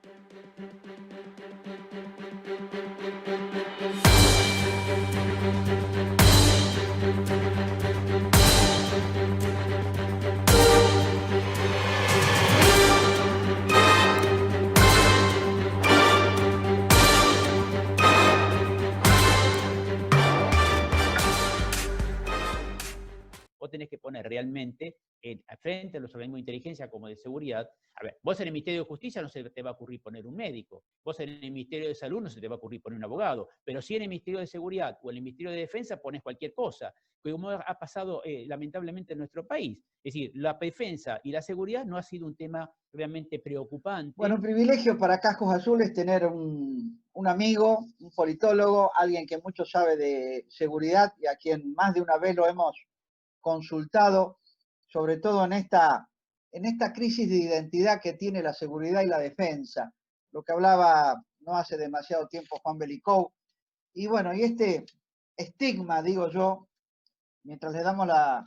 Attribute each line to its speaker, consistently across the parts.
Speaker 1: Vos tenés que poner realmente frente a los organismos de inteligencia como de seguridad. A ver, vos en el Ministerio de Justicia no se te va a ocurrir poner un médico, vos en el Ministerio de Salud no se te va a ocurrir poner un abogado, pero sí en el Ministerio de Seguridad o en el Ministerio de Defensa pones cualquier cosa, como ha pasado lamentablemente en nuestro país. Es decir, la defensa y la seguridad no ha sido un tema realmente preocupante.
Speaker 2: Bueno, un privilegio para Cascos Azules tener un amigo, un politólogo, alguien que mucho sabe de seguridad y a quien más de una vez lo hemos consultado, sobre todo en esta crisis de identidad que tiene la seguridad y la defensa, lo que hablaba no hace demasiado tiempo Juan Belicov. Y bueno, y este estigma, digo yo, mientras le damos la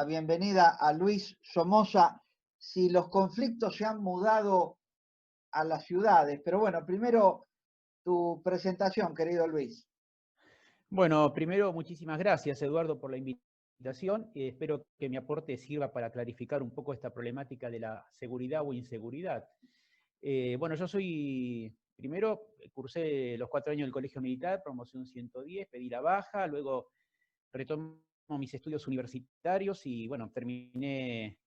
Speaker 2: bienvenida a Luis Somoza, si los conflictos se han mudado a las ciudades. Pero bueno, primero tu presentación, querido Luis.
Speaker 1: Bueno, primero, muchísimas gracias, Eduardo, por la invitación. Espero que mi aporte sirva para clarificar un poco esta problemática de la seguridad o inseguridad. Bueno, yo primero cursé los 4 años del Colegio Militar, promoción 110, pedí la baja, luego retomo mis estudios universitarios y bueno, terminé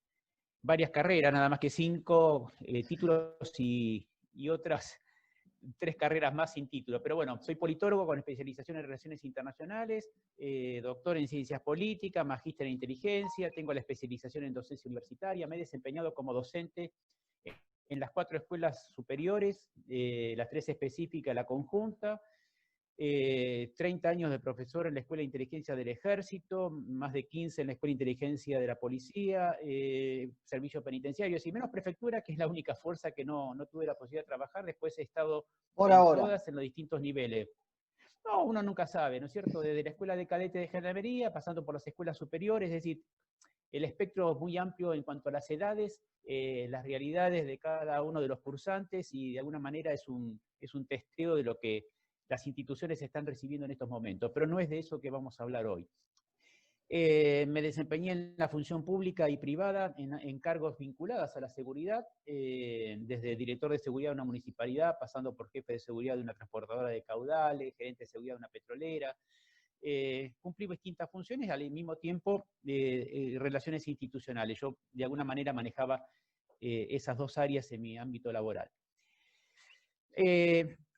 Speaker 1: varias carreras, nada más que 5 títulos y otras 3 carreras más sin título. Pero bueno, soy politólogo con especialización en Relaciones Internacionales, doctor en Ciencias Políticas, magíster en Inteligencia, tengo la especialización en docencia universitaria, me he desempeñado como docente en las 4 escuelas superiores, las 3 específicas, la conjunta, 30 años de profesor en la Escuela de Inteligencia del Ejército, más de 15 en la Escuela de Inteligencia de la Policía, servicio penitenciario, y menos prefectura, que es la única fuerza que no tuve la posibilidad de trabajar. Después he estado
Speaker 2: por
Speaker 1: en
Speaker 2: ahora
Speaker 1: todas, en los distintos niveles. No, uno nunca sabe, ¿no es cierto? Desde la Escuela de Cadete de Gendarmería, pasando por las escuelas superiores, es decir, el espectro es muy amplio en cuanto a las edades, las realidades de cada uno de los cursantes, y de alguna manera es un testeo de lo que las instituciones están recibiendo en estos momentos, pero no es de eso que vamos a hablar hoy. Me desempeñé en la función pública y privada en cargos vinculados a la seguridad, desde director de seguridad de una municipalidad, pasando por jefe de seguridad de una transportadora de caudales, gerente de seguridad de una petrolera. Cumplí distintas funciones, al mismo tiempo relaciones institucionales. Yo de alguna manera manejaba esas 2 áreas en mi ámbito laboral.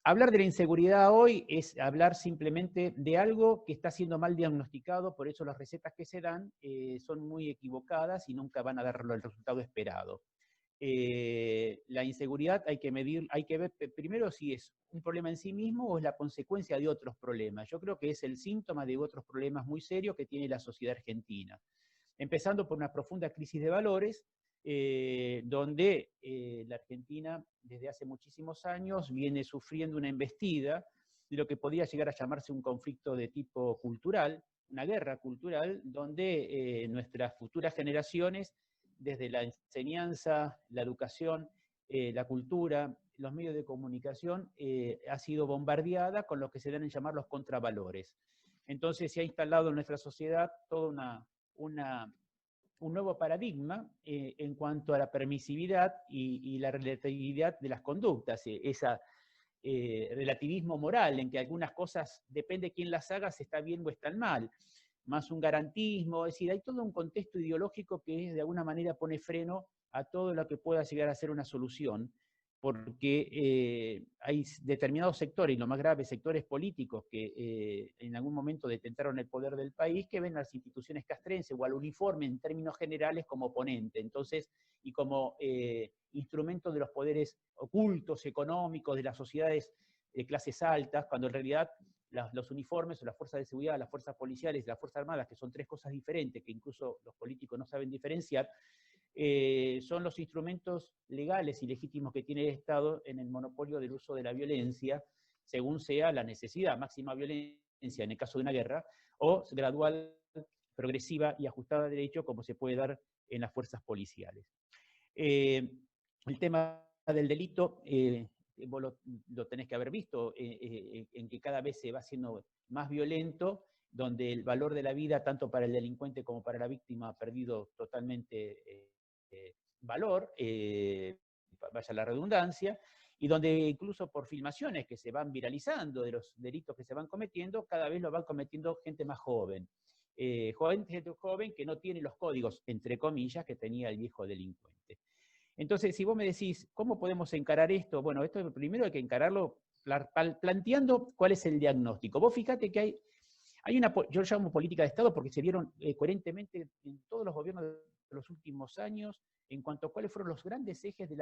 Speaker 1: Hablar de la inseguridad hoy es hablar simplemente de algo que está siendo mal diagnosticado, por eso las recetas que se dan son muy equivocadas y nunca van a dar el resultado esperado. La inseguridad hay que ver primero si es un problema en sí mismo o es la consecuencia de otros problemas. Yo creo que es el síntoma de otros problemas muy serios que tiene la sociedad argentina. Empezando por una profunda crisis de valores, donde la Argentina desde hace muchísimos años viene sufriendo una embestida de lo que podría llegar a llamarse un conflicto de tipo cultural, una guerra cultural, donde nuestras futuras generaciones, desde la enseñanza, la educación, la cultura, los medios de comunicación, ha sido bombardeada con lo que se dan en llamar los contravalores. Entonces se ha instalado en nuestra sociedad toda un nuevo paradigma en cuanto a la permisividad y la relatividad de las conductas, ese relativismo moral en que algunas cosas, depende de quién las haga, si está bien o están mal, más un garantismo, es decir, hay todo un contexto ideológico que de alguna manera pone freno a todo lo que pueda llegar a ser una solución, porque hay determinados sectores, y lo más grave, sectores políticos que en algún momento detentaron el poder del país, que ven a las instituciones castrenses o al uniforme en términos generales como oponente, entonces, y como instrumento de los poderes ocultos, económicos, de las sociedades de clases altas, cuando en realidad los uniformes o las fuerzas de seguridad, las fuerzas policiales y las fuerzas armadas, que son 3 cosas diferentes, que incluso los políticos no saben diferenciar, son los instrumentos legales y legítimos que tiene el Estado en el monopolio del uso de la violencia, según sea la necesidad, máxima violencia en el caso de una guerra, o gradual, progresiva y ajustada a derecho, como se puede dar en las fuerzas policiales. El tema del delito, vos lo tenés que haber visto, en que cada vez se va haciendo más violento, donde el valor de la vida, tanto para el delincuente como para la víctima, ha perdido totalmente valor, vaya la redundancia, y donde incluso por filmaciones que se van viralizando de los delitos que se van cometiendo, cada vez lo van cometiendo gente más joven. Gente joven que no tiene los códigos, entre comillas, que tenía el viejo delincuente. Entonces, si vos me decís, ¿cómo podemos encarar esto? Bueno, esto primero hay que encararlo planteando cuál es el diagnóstico. Vos fíjate que hay una, yo lo llamo política de Estado porque se dieron coherentemente en todos los gobiernos de los últimos años en cuanto a cuáles fueron los grandes ejes de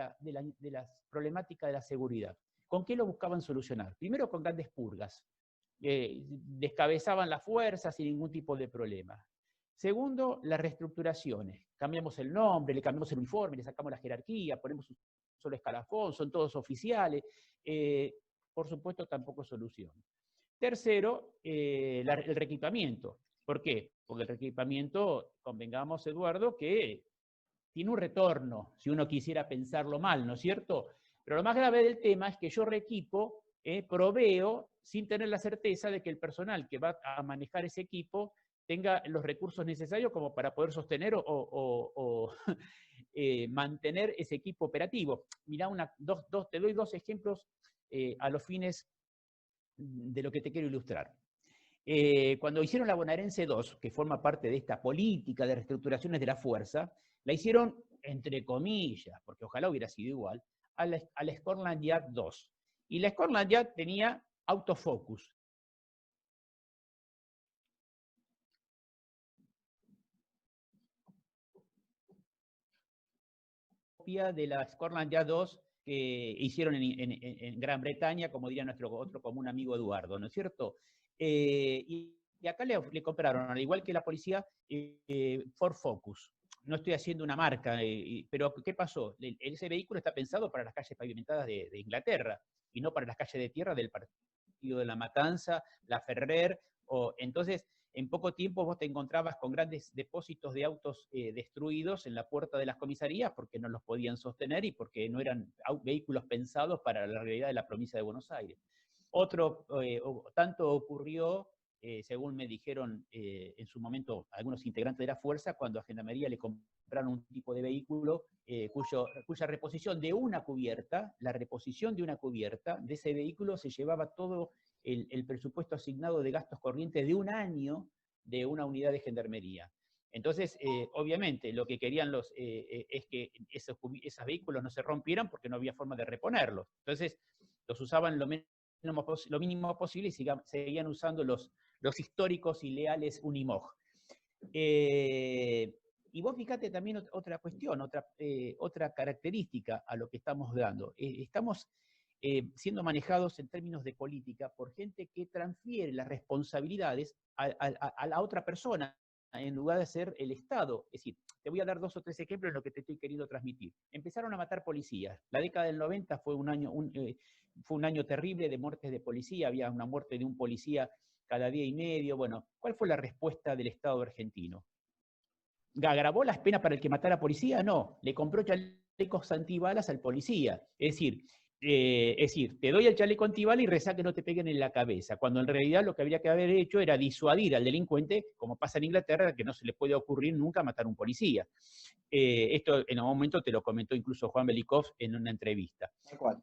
Speaker 1: la problemática de la seguridad. ¿Con qué lo buscaban solucionar? Primero con grandes purgas. Descabezaban las fuerzas sin ningún tipo de problema. Segundo, las reestructuraciones. Cambiamos el nombre, le cambiamos el uniforme, le sacamos la jerarquía, ponemos un solo escalafón, son todos oficiales. Por supuesto, tampoco solución. Tercero, el reequipamiento. ¿Por qué? Porque el reequipamiento, convengamos, Eduardo, que tiene un retorno, si uno quisiera pensarlo mal, ¿no es cierto? Pero lo más grave del tema es que yo reequipo, proveo, sin tener la certeza de que el personal que va a manejar ese equipo tenga los recursos necesarios como para poder sostener o mantener ese equipo operativo. Mirá, te doy dos ejemplos a los fines de lo que te quiero ilustrar. Cuando hicieron la Bonaerense 2, que forma parte de esta política de reestructuraciones de la fuerza, la hicieron, entre comillas, porque ojalá hubiera sido igual, a la Scotland Yard 2. Y la Scotland Yard tenía autofocus. De la Scotland Yard 2 que hicieron en Gran Bretaña, como diría nuestro otro común amigo Eduardo, ¿no es cierto? Y acá le compraron, al igual que la policía, Ford Focus. No estoy haciendo una marca, pero ¿qué pasó? Ese vehículo está pensado para las calles pavimentadas de Inglaterra y no para las calles de tierra del partido de La Matanza, La Ferrer, entonces en poco tiempo vos te encontrabas con grandes depósitos de autos destruidos en la puerta de las comisarías porque no los podían sostener y porque no eran vehículos pensados para la realidad de la provincia de Buenos Aires. Tanto ocurrió, según me dijeron en su momento algunos integrantes de la fuerza, cuando a Gendarmería le compraron un tipo de vehículo cuya reposición de una cubierta, la reposición de una cubierta de ese vehículo se llevaba todo el presupuesto asignado de gastos corrientes de un año de una unidad de Gendarmería. Entonces, obviamente, lo que querían es que esos vehículos no se rompieran porque no había forma de reponerlos. Entonces, los usaban lo mínimo posible y seguían usando los históricos y leales Unimog. Y vos fíjate también otra cuestión, otra característica a lo que estamos dando. Estamos siendo manejados en términos de política por gente que transfiere las responsabilidades a la otra persona en lugar de ser el Estado. Es decir, te voy a dar 2 o 3 ejemplos de lo que te estoy queriendo transmitir. Empezaron a matar policías. La década del 90 fue un año terrible de muertes de policía. Había una muerte de un policía cada día y medio. Bueno, ¿cuál fue la respuesta del Estado argentino? ¿Agravó las penas para el que matara a policía? No, le compró chalecos antibalas al policía. Es decir, te doy el chaleco antibalas y rezá que no te peguen en la cabeza, cuando en realidad lo que habría que haber hecho era disuadir al delincuente, como pasa en Inglaterra, que no se le puede ocurrir nunca matar a un policía. Esto en algún momento te lo comentó incluso Juan Belikov en una entrevista.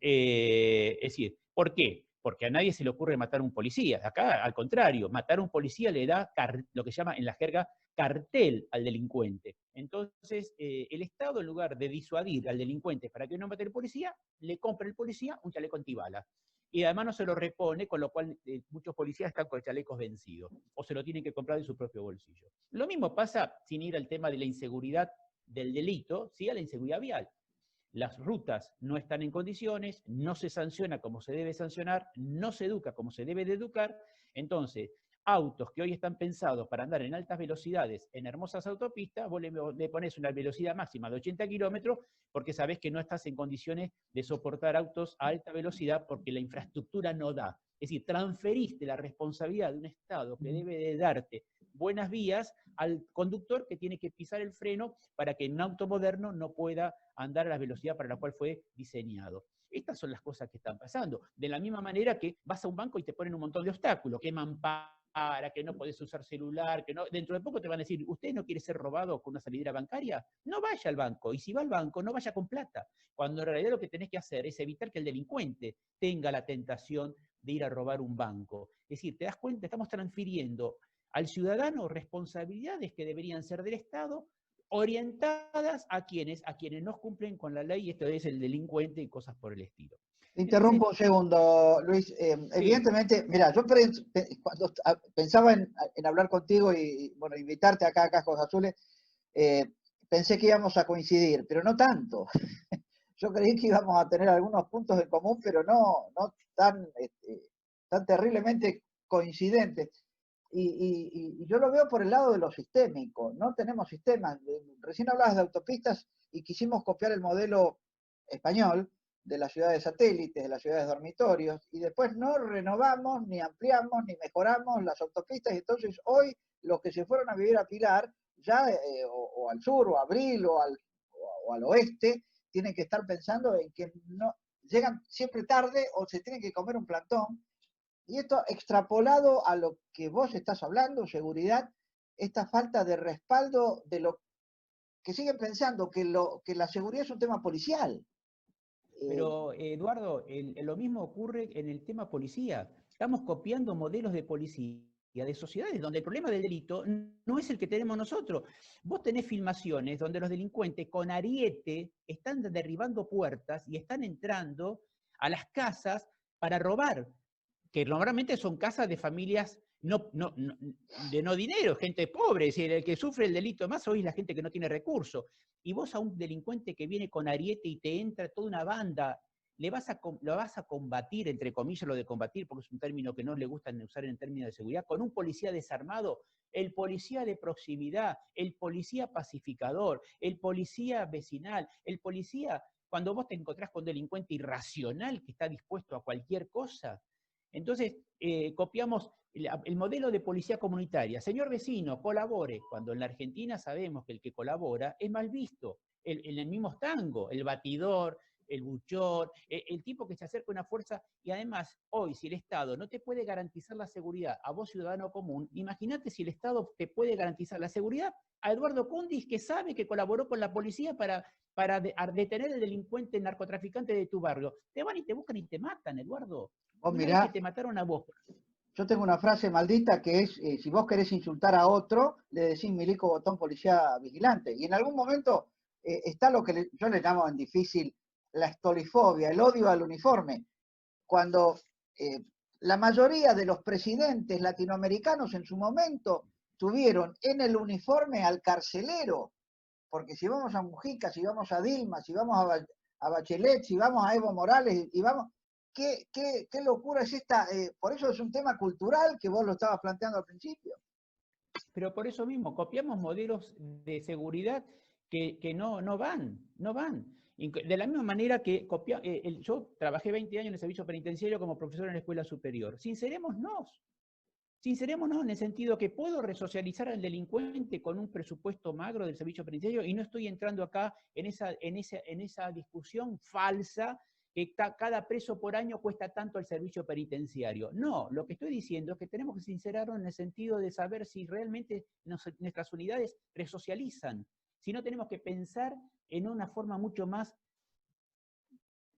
Speaker 1: Es decir, ¿por qué? Porque a nadie se le ocurre matar a un policía. Acá, al contrario, matar a un policía le da lo que se llama en la jerga cartel al delincuente. Entonces, el Estado, en lugar de disuadir al delincuente para que no mate al policía, le compra al policía un chaleco antibalas. Y además no se lo repone, con lo cual muchos policías están con chalecos vencidos, o se lo tienen que comprar de su propio bolsillo. Lo mismo pasa, sin ir al tema de la inseguridad del delito, ¿sí? A la inseguridad vial. Las rutas no están en condiciones, no se sanciona como se debe sancionar, no se educa como se debe de educar. Entonces, autos que hoy están pensados para andar en altas velocidades en hermosas autopistas, vos le pones una velocidad máxima de 80 kilómetros porque sabés que no estás en condiciones de soportar autos a alta velocidad porque la infraestructura no da. Es decir, transferiste la responsabilidad de un Estado que debe de darte buenas vías al conductor que tiene que pisar el freno para que un auto moderno no pueda andar a la velocidad para la cual fue diseñado. Estas son las cosas que están pasando. De la misma manera que vas a un banco y te ponen un montón de obstáculos, que mampara, que no podés usar celular, que no. Dentro de poco te van a decir, ¿usted no quiere ser robado con una salidera bancaria? No vaya al banco. Y si va al banco, no vaya con plata. Cuando en realidad lo que tenés que hacer es evitar que el delincuente tenga la tentación de ir a robar un banco. Es decir, te das cuenta, estamos transfiriendo al ciudadano responsabilidades que deberían ser del Estado, orientadas a quienes no cumplen con la ley, esto es el delincuente y cosas por el estilo.
Speaker 2: Te
Speaker 1: Entonces,
Speaker 2: interrumpo un segundo, Luis.
Speaker 1: sí,
Speaker 2: Evidentemente, mira, yo cuando pensaba en hablar contigo y, bueno, invitarte acá a Cascos Azules, eh, pensé que íbamos a coincidir, pero no tanto. Yo creí que íbamos a tener algunos puntos en común, pero no tan, tan terriblemente coincidentes. Y yo lo veo por el lado de lo sistémico. No tenemos sistemas. Recién hablabas de autopistas y quisimos copiar el modelo español de las ciudades satélites, de las ciudades dormitorios, y después no renovamos, ni ampliamos, ni mejoramos las autopistas. Y entonces hoy los que se fueron a vivir a Pilar, ya o al sur, o a Abril, o al oeste, tienen que estar pensando en que no llegan siempre tarde o se tienen que comer un plantón. Y esto extrapolado a lo que vos estás hablando, seguridad, esta falta de respaldo de lo que siguen pensando que la seguridad es un tema policial.
Speaker 1: pero Eduardo, lo mismo ocurre en el tema policía. Estamos copiando modelos de policía de sociedades donde el problema del delito no es el que tenemos nosotros. Vos tenés filmaciones donde los delincuentes con ariete están derribando puertas y están entrando a las casas para robar, que normalmente son casas de familias de no dinero, gente pobre. Es decir, el que sufre el delito más hoy es la gente que no tiene recursos. Y vos a un delincuente que viene con ariete y te entra toda una banda, lo vas a combatir, entre comillas lo de combatir, porque es un término que no le gusta usar en términos de seguridad, con un policía desarmado, el policía de proximidad, el policía pacificador, el policía vecinal, el policía, cuando vos te encontrás con un delincuente irracional que está dispuesto a cualquier cosa. Entonces, copiamos el modelo de policía comunitaria. Señor vecino, colabore. Cuando en la Argentina sabemos que el que colabora es mal visto. En el mismo tango, el batidor, el buchón, el tipo que se acerca a una fuerza. Y además, hoy, si el Estado no te puede garantizar la seguridad a vos, ciudadano común, imagínate si el Estado te puede garantizar la seguridad a Eduardo Kundis, que sabe que colaboró con la policía para detener al delincuente narcotraficante de tu barrio. Te van y te buscan y te matan, Eduardo.
Speaker 2: Vos
Speaker 1: Una vez que
Speaker 2: mirá,
Speaker 1: te mataron a vos.
Speaker 2: yo tengo una frase maldita que es, si vos querés insultar a otro, le decís milico botón policía vigilante. Y en algún momento está lo que yo le llamo en difícil la estolifobia, el odio al uniforme. Cuando la mayoría de los presidentes latinoamericanos en su momento tuvieron en el uniforme al carcelero, porque si vamos a Mujica, si vamos a Dilma, si vamos a Bachelet, si vamos a Evo Morales, y vamos, qué locura es esta, por eso es un tema cultural que vos lo estabas planteando al principio.
Speaker 1: Pero por eso mismo, copiamos modelos de seguridad que no van. De la misma manera que yo trabajé 20 años en el servicio penitenciario como profesor en la escuela superior. Sincerémonos en el sentido que puedo resocializar al delincuente con un presupuesto magro del servicio penitenciario y no estoy entrando acá en esa discusión falsa que cada preso por año cuesta tanto el servicio penitenciario. No, lo que estoy diciendo es que tenemos que sincerarnos en el sentido de saber si realmente nuestras unidades resocializan, si no tenemos que pensar en una forma mucho más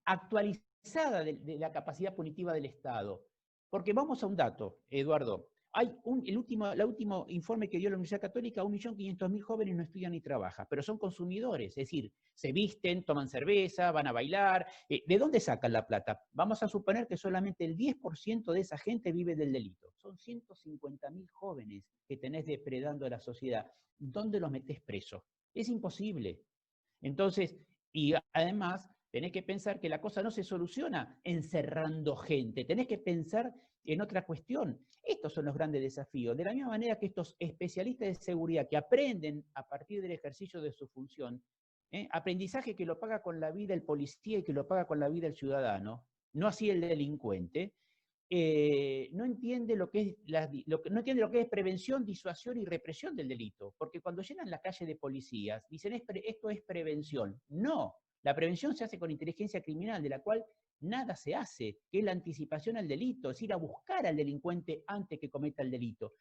Speaker 1: actualizada de la capacidad punitiva del Estado. Porque vamos a un dato, Eduardo. Hay el último informe que dio la Universidad Católica, 1.500.000 jóvenes no estudian ni trabajan, pero son consumidores, es decir, se visten, toman cerveza, van a bailar. ¿De dónde sacan la plata? Vamos a suponer que solamente el 10% de esa gente vive del delito. Son 150.000 jóvenes que tenés depredando a la sociedad. ¿Dónde los metés presos? Es imposible. Entonces, y además tenés que pensar que la cosa no se soluciona encerrando gente, tenés que pensar en otra cuestión. Estos son los grandes desafíos. De la misma manera que estos especialistas de seguridad que aprenden a partir del ejercicio de su función, aprendizaje que lo paga con la vida el policía y que lo paga con la vida el ciudadano, no así el delincuente, no entiende lo que es no entiende lo que es prevención, disuasión y represión del delito. Porque cuando llenan la calle de policías, dicen esto es prevención. No, la prevención se hace con inteligencia criminal, de la cual nada se hace, que es la anticipación al delito, es ir a buscar al delincuente antes que cometa el delito.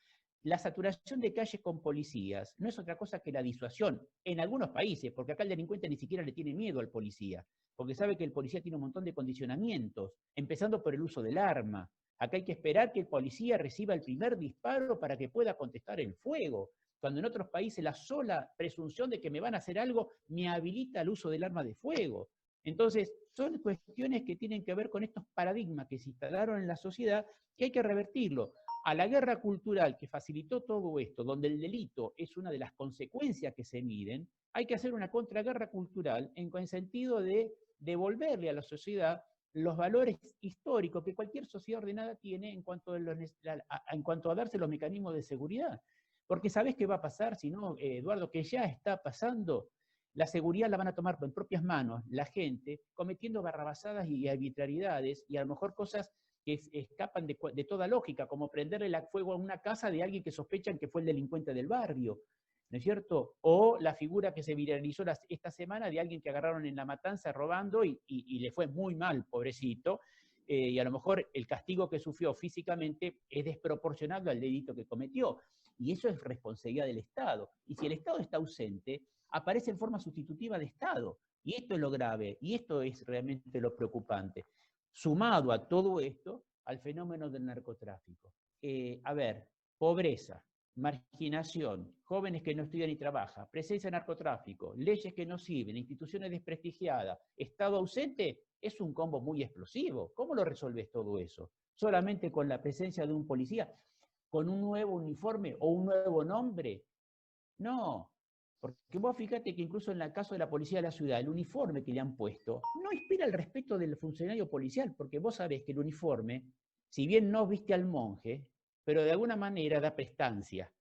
Speaker 1: La saturación de calles con policías no es otra cosa que la disuasión, en algunos países, porque acá el delincuente ni siquiera le tiene miedo al policía, porque sabe que el policía tiene un montón de condicionamientos, empezando por el uso del arma. Acá hay que esperar que el policía reciba el primer disparo para que pueda contestar el fuego, cuando en otros países la sola presunción de que me van a hacer algo me habilita el uso del arma de fuego. Entonces, son cuestiones que tienen que ver con estos paradigmas que se instalaron en la sociedad que hay que revertirlo. A la guerra cultural que facilitó todo esto, donde el delito es una de las consecuencias que se miden, hay que hacer una contraguerra cultural en el sentido de devolverle a la sociedad los valores históricos que cualquier sociedad ordenada tiene en cuanto a darse los mecanismos de seguridad. Porque ¿sabés qué va a pasar? Si no, Eduardo, que ya está pasando, la seguridad la van a tomar en propias manos la gente, cometiendo barrabasadas y arbitrariedades, y a lo mejor cosas que escapan de toda lógica, como prenderle el fuego a una casa de alguien que sospechan que fue el delincuente del barrio, ¿no es cierto? O la figura que se viralizó esta semana de alguien que agarraron en La Matanza robando y le fue muy mal, pobrecito, y a lo mejor el castigo que sufrió físicamente es desproporcionado al delito que cometió. Y eso es responsabilidad del Estado. Y si el Estado está ausente, aparece en forma sustitutiva de Estado. Y esto es lo grave, y esto es realmente lo preocupante. Sumado a todo esto, al fenómeno del narcotráfico. A ver, pobreza, marginación, jóvenes que no estudian ni trabajan, presencia de narcotráfico, leyes que no sirven, instituciones desprestigiadas, Estado ausente, es un combo muy explosivo. ¿Cómo lo resolves todo eso? ¿Solamente con la presencia de un policía? ¿Con un nuevo uniforme o un nuevo nombre? No, porque vos fíjate que incluso en el caso de la policía de la ciudad, el uniforme que le han puesto no inspira el respeto del funcionario policial, porque vos sabés que el uniforme, si bien no viste al monje, pero de alguna manera da prestancia.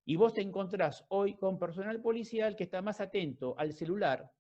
Speaker 1: Y vos te encontrás hoy con personal policial que está más atento al celular,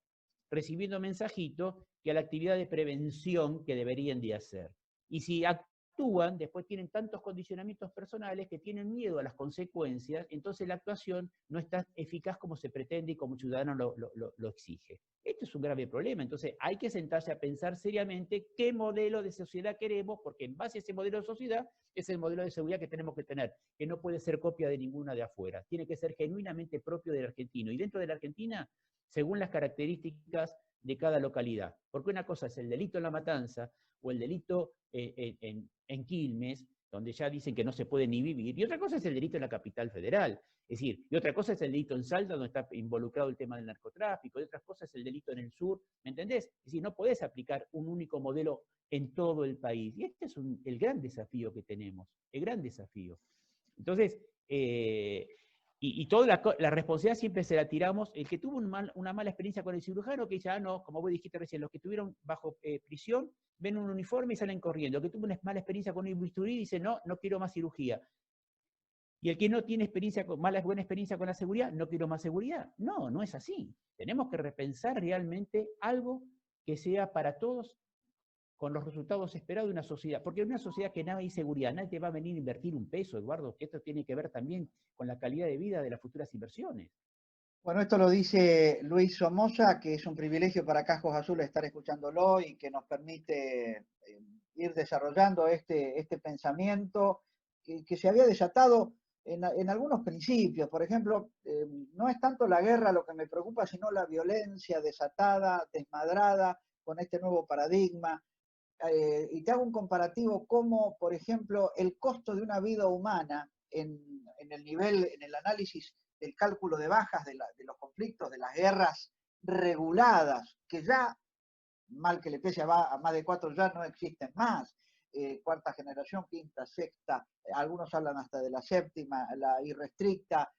Speaker 1: recibiendo mensajitos, que a la actividad de prevención que deberían de hacer. Y si actúan, después tienen tantos condicionamientos personales que tienen miedo a las consecuencias, entonces la actuación no es tan eficaz como se pretende y como el ciudadano lo exige. Esto es un grave problema, entonces hay que sentarse a pensar seriamente qué modelo de sociedad queremos, porque en base a ese modelo de sociedad es el modelo de seguridad que tenemos que tener, que no puede ser copia de ninguna de afuera, tiene que ser genuinamente propio del argentino. Y dentro de la Argentina, según las características de cada localidad. Porque una cosa es el delito en La Matanza o el delito en Quilmes, donde ya dicen que no se puede ni vivir, y otra cosa es el delito en la capital federal. Es decir, y otra cosa es el delito en Salta, donde está involucrado el tema del narcotráfico, y otra cosa es el delito en el sur, ¿me entendés? Es decir, no podés aplicar un único modelo en todo el país. Y este es el gran desafío que tenemos, el gran desafío. Entonces, y toda la responsabilidad siempre se la tiramos. El que tuvo una mala experiencia con el cirujano, que dice, no, como vos dijiste recién, los que estuvieron bajo prisión ven un uniforme y salen corriendo. El que tuvo una mala experiencia con un bisturí dice, no quiero más cirugía. Y el que no tiene buena experiencia con la seguridad, no quiero más seguridad. No, no es así. Tenemos que repensar realmente algo que sea para todos con los resultados esperados de una sociedad. Porque en una sociedad que no hay seguridad, nadie te va a venir a invertir un peso, Eduardo, que esto tiene que ver también con la calidad de vida de las futuras inversiones.
Speaker 2: Bueno, esto lo dice Luis Somoza, que es un privilegio para Cascos Azules estar escuchándolo y que nos permite ir desarrollando este pensamiento que se había desatado en algunos principios. Por ejemplo, no es tanto la guerra lo que me preocupa, sino la violencia desatada, desmadrada, con este nuevo paradigma. Y te hago un comparativo como, por ejemplo, el costo de una vida humana en el nivel, en el análisis del cálculo de bajas de los conflictos, de las guerras reguladas, que ya, mal que le pese a más de 4, ya no existen más. Cuarta generación, quinta, sexta, algunos hablan hasta de la séptima, la irrestricta,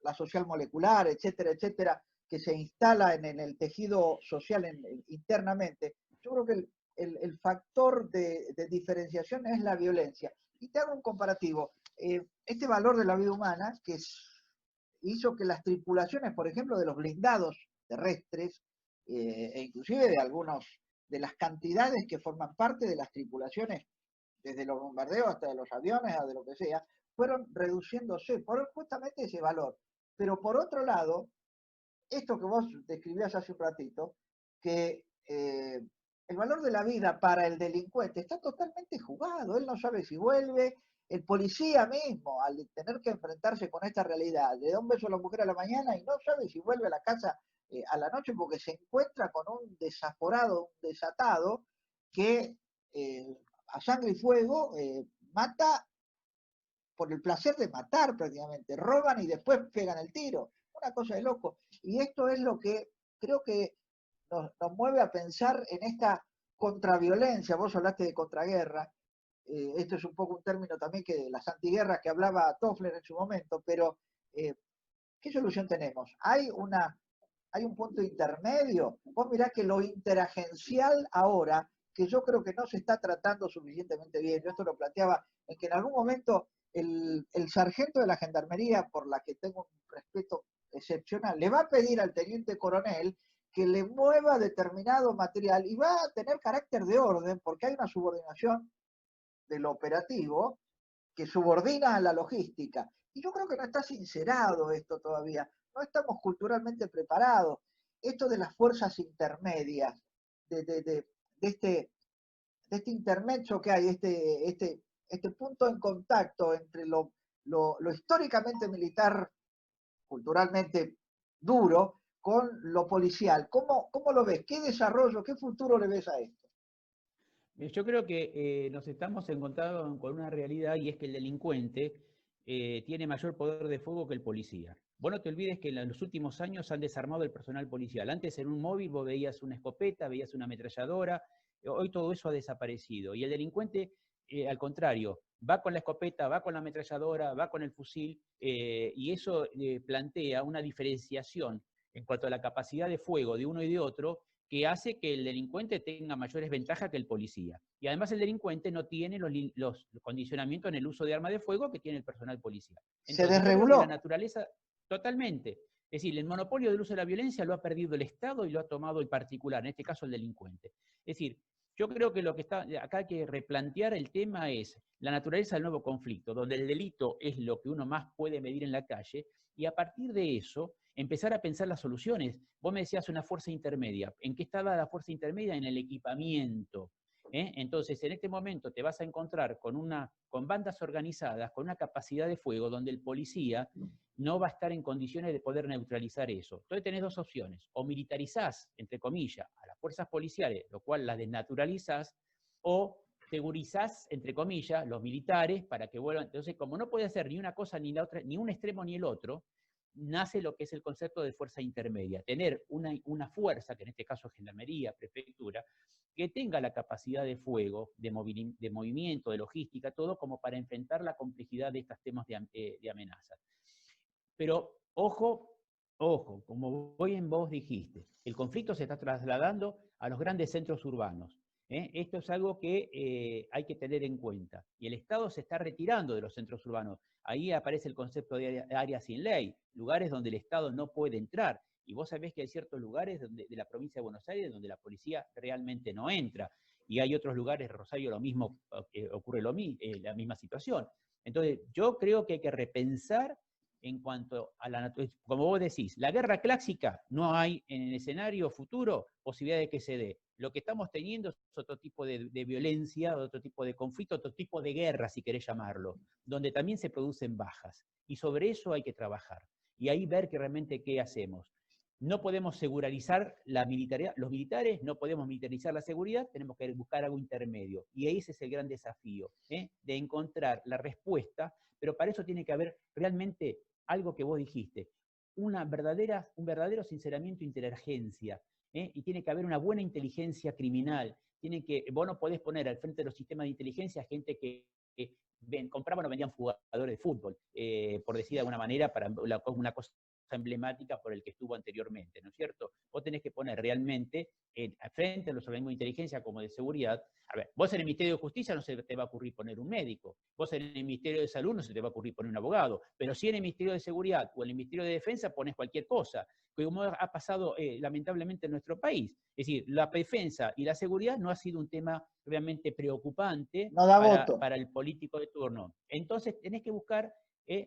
Speaker 2: la social molecular, etcétera, etcétera, que se instala en el tejido social internamente. Yo creo que el factor de diferenciación es la violencia. Y te hago un comparativo. Este valor de la vida humana, que hizo que las tripulaciones, por ejemplo, de los blindados terrestres, e inclusive de de las cantidades que forman parte de las tripulaciones, desde los bombardeos hasta de los aviones o de lo que sea, fueron reduciéndose por justamente ese valor. Pero por otro lado, esto que vos describías hace un ratito, que el valor de la vida para el delincuente está totalmente jugado, él no sabe si vuelve, el policía mismo, al tener que enfrentarse con esta realidad, le da un beso a la mujer a la mañana y no sabe si vuelve a la casa a la noche porque se encuentra con un desaforado, un desatado, que a sangre y fuego mata por el placer de matar prácticamente, roban y después pegan el tiro, una cosa de loco. Y esto es lo que creo que nos mueve a pensar en esta contraviolencia. Vos hablaste de contraguerra, esto es un poco un término también que de las antiguerras que hablaba Toffler en su momento, pero ¿qué solución tenemos? Hay un punto intermedio. Vos mirá que lo interagencial ahora, que yo creo que no se está tratando suficientemente bien, yo esto lo planteaba, en que en algún momento el sargento de la gendarmería, por la que tengo un respeto excepcional, le va a pedir al teniente coronel que le mueva determinado material y va a tener carácter de orden, porque hay una subordinación del operativo que subordina a la logística. Y yo creo que no está sincerado esto todavía, no estamos culturalmente preparados. Esto de las fuerzas intermedias, de este intermedio que hay, este punto en contacto entre lo históricamente militar, culturalmente duro, con lo policial. ¿Cómo lo ves? ¿Qué desarrollo, qué futuro le ves a esto?
Speaker 1: Yo creo que nos estamos encontrando con una realidad y es que el delincuente tiene mayor poder de fuego que el policía. Vos no te olvides que en los últimos años han desarmado el personal policial. Antes en un móvil vos veías una escopeta, veías una ametralladora, hoy todo eso ha desaparecido. Y el delincuente, al contrario, va con la escopeta, va con la ametralladora, va con el fusil, y eso plantea una diferenciación en cuanto a la capacidad de fuego de uno y de otro, que hace que el delincuente tenga mayores ventajas que el policía. Y además el delincuente no tiene los condicionamientos en el uso de arma de fuego que tiene el personal policial.
Speaker 2: Se
Speaker 1: Entonces yo creo que la
Speaker 2: desreguló.
Speaker 1: naturaleza, totalmente, es decir, el monopolio del uso de la violencia lo ha perdido el Estado y lo ha tomado el particular, en este caso el delincuente. Es decir, yo creo que lo que está, acá hay que replantear el tema es la naturaleza del nuevo conflicto, donde el delito es lo que uno más puede medir en la calle, y a partir de eso empezar a pensar las soluciones. Vos me decías una fuerza intermedia. ¿En qué estaba la fuerza intermedia? En el equipamiento. Entonces, en este momento te vas a encontrar con bandas organizadas, con una capacidad de fuego donde el policía no va a estar en condiciones de poder neutralizar eso. Entonces tenés dos opciones. O militarizás, entre comillas, a las fuerzas policiales, lo cual las desnaturalizás, o segurizás, entre comillas, los militares para que vuelvan. Entonces, como no puede hacer ni una cosa ni la otra, ni un extremo ni el otro, nace lo que es el concepto de fuerza intermedia. Tener una fuerza, que en este caso es gendarmería, prefectura, que tenga la capacidad de fuego, de movimiento, de logística, todo como para enfrentar la complejidad de estos temas de amenazas. Pero ojo, como vos dijiste, el conflicto se está trasladando a los grandes centros urbanos. Esto es algo que hay que tener en cuenta. Y el Estado se está retirando de los centros urbanos. Ahí aparece el concepto de área sin ley, lugares donde el Estado no puede entrar. Y vos sabés que hay ciertos lugares de la provincia de Buenos Aires donde la policía realmente no entra. Y hay otros lugares, Rosario, lo mismo, ocurre la misma situación. Entonces, yo creo que hay que repensar en cuanto a la naturaleza. Como vos decís, la guerra clásica, no hay en el escenario futuro posibilidad de que se dé. Lo que estamos teniendo es otro tipo de violencia, otro tipo de conflicto, otro tipo de guerra, si querés llamarlo, donde también se producen bajas. Y sobre eso hay que trabajar. Y ahí ver que realmente qué hacemos. No podemos segurarizar la militaridad, los militares, no podemos militarizar la seguridad, tenemos que buscar algo intermedio. Y ese es el gran desafío, de encontrar la respuesta, pero para eso tiene que haber realmente algo que vos dijiste, un verdadero sinceramiento interagencia, y tiene que haber una buena inteligencia criminal. Vos no podés poner al frente de los sistemas de inteligencia gente que compraban o vendían jugadores de fútbol, por decir de alguna manera, para una cosa causa emblemática por el que estuvo anteriormente, ¿no es cierto? Vos tenés que poner realmente frente a los organismos de inteligencia como de seguridad. A ver, vos en el Ministerio de Justicia no se te va a ocurrir poner un médico, vos en el Ministerio de Salud no se te va a ocurrir poner un abogado, pero sí en el Ministerio de Seguridad o en el Ministerio de Defensa pones cualquier cosa, como ha pasado lamentablemente en nuestro país. Es decir, la defensa y la seguridad no ha sido un tema realmente preocupante
Speaker 2: No da voto.
Speaker 1: para el político de turno. Entonces tenés que buscar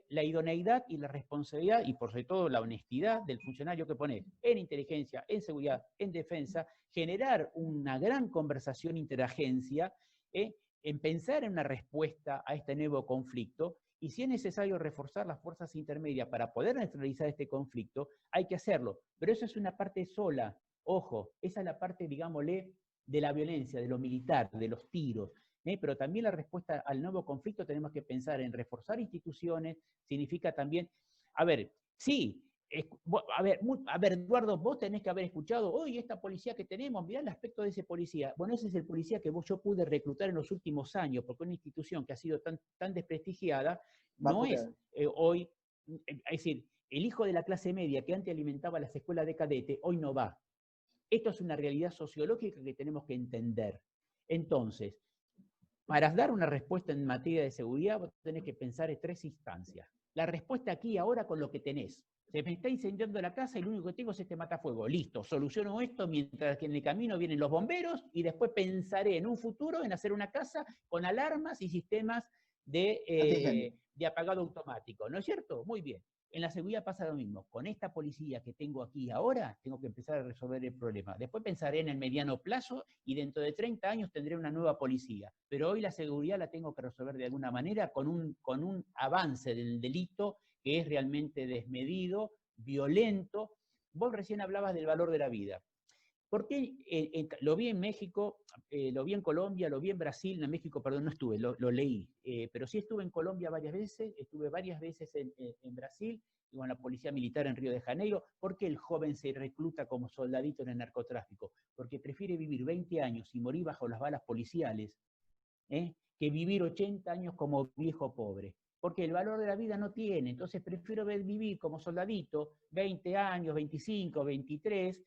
Speaker 1: la idoneidad y la responsabilidad y por sobre todo la honestidad del funcionario que pone en inteligencia, en seguridad, en defensa, generar una gran conversación interagencia, en pensar en una respuesta a este nuevo conflicto, y si es necesario reforzar las fuerzas intermedias para poder neutralizar este conflicto, hay que hacerlo. Pero eso es una parte sola, ojo, esa es la parte, digámosle, de la violencia, de lo militar, de los tiros. Pero también la respuesta al nuevo conflicto tenemos que pensar en reforzar instituciones, significa también, a ver, sí, a ver, Eduardo, vos tenés que haber escuchado, hoy esta policía que tenemos, mirá el aspecto de ese policía. Bueno, ese es el policía que yo pude reclutar en los últimos años, porque una institución que ha sido tan desprestigiada, no es hoy, es decir, el hijo de la clase media que antes alimentaba las escuelas de cadete, hoy no va. Esto es una realidad sociológica que tenemos que entender. Entonces, para dar una respuesta en materia de seguridad, vos tenés que pensar en 3 instancias. La respuesta aquí y ahora con lo que tenés. Se me está incendiando la casa y lo único que tengo es este matafuego. Listo, soluciono esto mientras que en el camino vienen los bomberos y después pensaré en un futuro en hacer una casa con alarmas y sistemas de apagado automático. ¿No es cierto? Muy bien. En la seguridad pasa lo mismo. Con esta policía que tengo aquí ahora, tengo que empezar a resolver el problema. Después pensaré en el mediano plazo y dentro de 30 años tendré una nueva policía. Pero hoy la seguridad la tengo que resolver de alguna manera con un avance del delito que es realmente desmedido, violento. Vos recién hablabas del valor de la vida. Porque lo vi en México, lo vi en Colombia, lo vi en Brasil, en México, perdón, no estuve, lo leí, pero sí estuve en Colombia varias veces, estuve varias veces en Brasil, y con la policía militar en Río de Janeiro. ¿Por qué el joven se recluta como soldadito en el narcotráfico? Porque prefiere vivir 20 años y morir bajo las balas policiales, que vivir 80 años como viejo pobre. Porque el valor de la vida no tiene, entonces prefiero vivir como soldadito 20 años, 25, 23,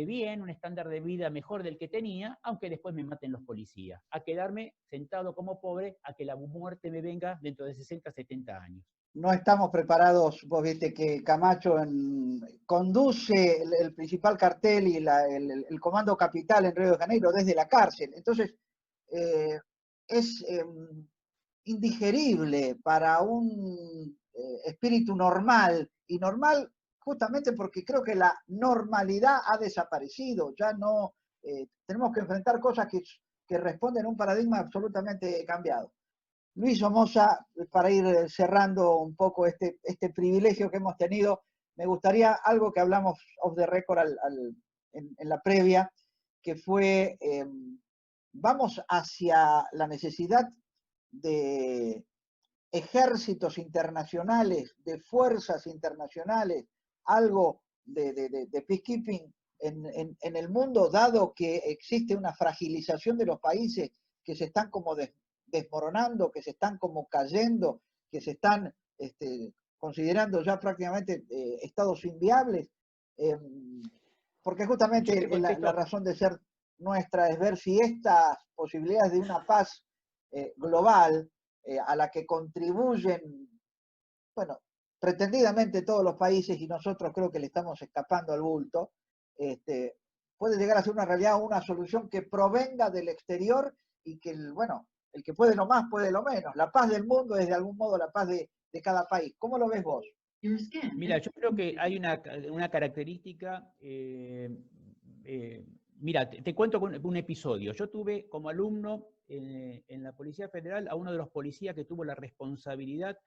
Speaker 1: bien, un estándar de vida mejor del que tenía, aunque después me maten los policías, a quedarme sentado como pobre, a que la muerte me venga dentro de 60, 70 años.
Speaker 2: No estamos preparados, vos viste que Camacho conduce el principal cartel y el Comando Capital en Río de Janeiro desde la cárcel. Entonces, es indigerible para un espíritu normal, y normal justamente porque creo que la normalidad ha desaparecido. Ya no tenemos que enfrentar cosas que responden a un paradigma absolutamente cambiado. Luis Somoza, para ir cerrando un poco este privilegio que hemos tenido, me gustaría algo que hablamos off the record en la previa, que fue, vamos hacia la necesidad de ejércitos internacionales, de fuerzas internacionales, algo de peacekeeping en el mundo, dado que existe una fragilización de los países que se están como desmoronando, que se están como cayendo, que se están considerando ya prácticamente estados inviables, porque justamente la razón de ser nuestra es ver si estas posibilidades de una paz global a la que contribuyen, bueno, pretendidamente todos los países, y nosotros creo que le estamos escapando al bulto, puede llegar a ser una realidad o una solución que provenga del exterior y que, bueno, el que puede lo más puede lo menos. La paz del mundo es de algún modo la paz de cada país. ¿Cómo lo ves vos?
Speaker 1: Mira, yo creo que hay una característica, mira, te cuento un episodio. Yo tuve como alumno en la Policía Federal a uno de los policías que tuvo la responsabilidad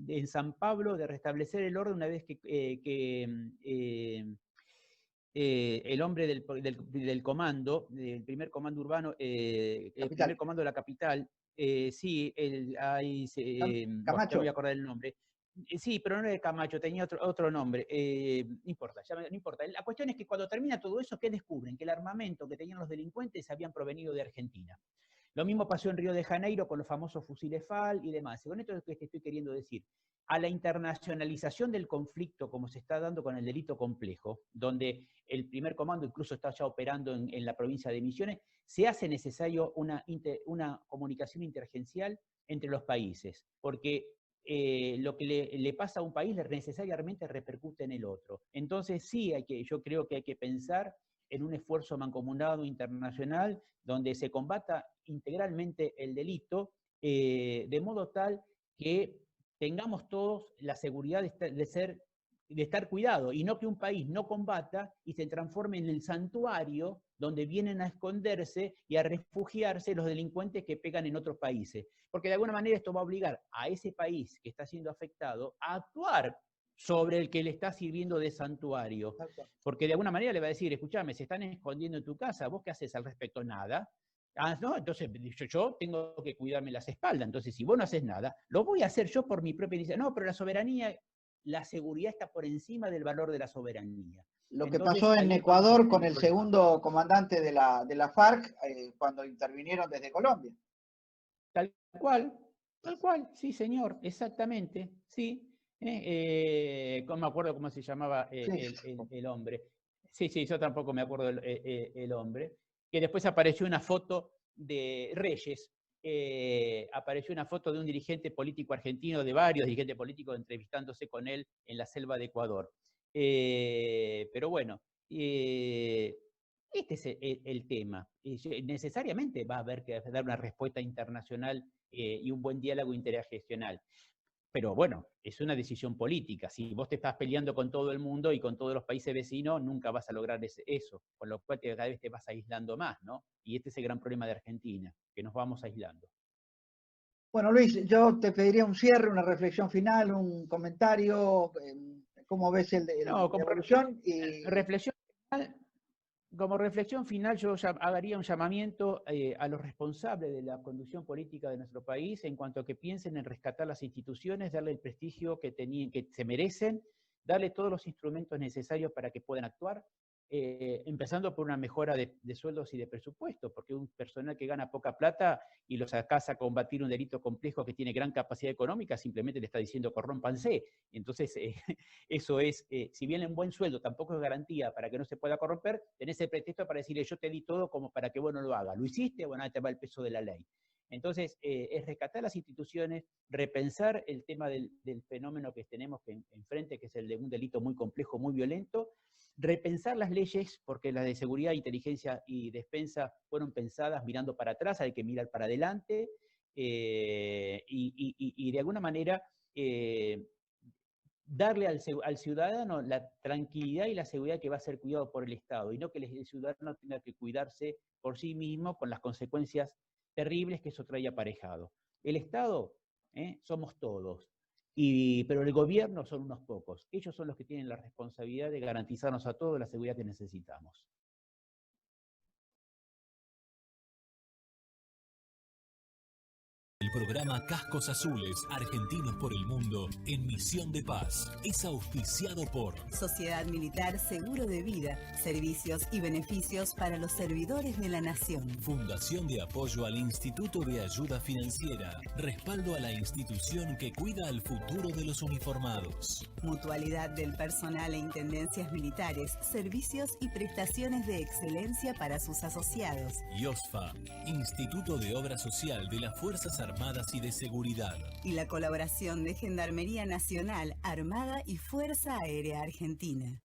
Speaker 1: en San Pablo de restablecer el orden una vez que el hombre del comando, del primer comando urbano, el primer comando de la capital, sí,
Speaker 2: Camacho.
Speaker 1: no voy a acordar el nombre. Sí, pero no era de Camacho, tenía otro nombre. No importa, no importa. La cuestión es que cuando termina todo eso, ¿qué descubren? Que el armamento que tenían los delincuentes habían provenido de Argentina. Lo mismo pasó en Río de Janeiro con los famosos fusiles FAL y demás. Y con esto es lo que te estoy queriendo decir. A la internacionalización del conflicto, como se está dando con el delito complejo, donde el primer comando incluso está ya operando en la provincia de Misiones, se hace necesario una comunicación interagencial entre los países, porque lo que le pasa a un país necesariamente repercute en el otro. Entonces sí, yo creo que hay que pensar en un esfuerzo mancomunado internacional donde se combata integralmente el delito, de modo tal que tengamos todos la seguridad de estar cuidado, y no que un país no combata y se transforme en el santuario donde vienen a esconderse y a refugiarse los delincuentes que pegan en otros países. Porque de alguna manera esto va a obligar a ese país que está siendo afectado a actuar sobre el que le está sirviendo de santuario. Porque de alguna manera le va a decir, escúchame, se están escondiendo en tu casa, ¿vos qué haces al respecto? Nada. Ah, no, entonces yo tengo que cuidarme las espaldas. Entonces, si vos no haces nada, lo voy a hacer yo por mi propia iniciativa. No, pero la soberanía, la seguridad está por encima del valor de la soberanía.
Speaker 2: Lo que pasó en Ecuador con el segundo comandante de la FARC cuando intervinieron desde Colombia.
Speaker 1: Tal cual, sí, señor, exactamente, sí. No me acuerdo cómo se llamaba el hombre. Sí, yo tampoco me acuerdo el hombre. Que después apareció una foto de Reyes, apareció una foto de un dirigente político argentino, de varios dirigentes políticos entrevistándose con él en la selva de Ecuador. Pero bueno, este es el tema. Necesariamente va a haber que dar una respuesta internacional y un buen diálogo interregional. Pero bueno, es una decisión política. Si vos te estás peleando con todo el mundo y con todos los países vecinos, nunca vas a lograr eso. Con lo cual cada vez te vas aislando más, ¿no? Y este es el gran problema de Argentina, que nos vamos aislando.
Speaker 2: Bueno, Luis, yo te pediría un cierre, una reflexión final, un comentario. ¿Cómo ves la evolución?
Speaker 1: Como reflexión final, yo haría un llamamiento a los responsables de la conducción política de nuestro país en cuanto a que piensen en rescatar las instituciones, darle el prestigio que se merecen, darle todos los instrumentos necesarios para que puedan actuar, empezando por una mejora de sueldos y de presupuesto, porque un personal que gana poca plata y lo sacás a combatir un delito complejo que tiene gran capacidad económica, simplemente le está diciendo corrómpanse. Entonces, eso es, si bien un buen sueldo tampoco es garantía para que no se pueda corromper, tenés el pretexto para decirle yo te di todo como para que vos no lo hagas. ¿Lo hiciste? Bueno, ahí te va el peso de la ley. Entonces, es rescatar las instituciones, repensar el tema del fenómeno que tenemos enfrente, que es el de un delito muy complejo, muy violento, repensar las leyes, porque las de seguridad, inteligencia y defensa fueron pensadas mirando para atrás, hay que mirar para adelante, y de alguna manera darle al ciudadano la tranquilidad y la seguridad que va a ser cuidado por el Estado, y no que el ciudadano tenga que cuidarse por sí mismo con las consecuencias terribles que eso trae aparejado. El Estado, somos todos. Pero el gobierno son unos pocos. Ellos son los que tienen la responsabilidad de garantizarnos a todos la seguridad que necesitamos.
Speaker 3: El programa Cascos Azules, Argentinos por el Mundo, en Misión de Paz, es auspiciado por
Speaker 4: Sociedad Militar Seguro de Vida, servicios y beneficios para los servidores de la Nación.
Speaker 3: Fundación de Apoyo al Instituto de Ayuda Financiera, respaldo a la institución que cuida al futuro de los uniformados.
Speaker 4: Mutualidad del personal e intendencias militares, servicios y prestaciones de excelencia para sus asociados.
Speaker 3: IOSFA, Instituto de Obra Social de las Fuerzas Armadas y de Seguridad.
Speaker 4: Y la colaboración de Gendarmería Nacional, Armada y Fuerza Aérea Argentina.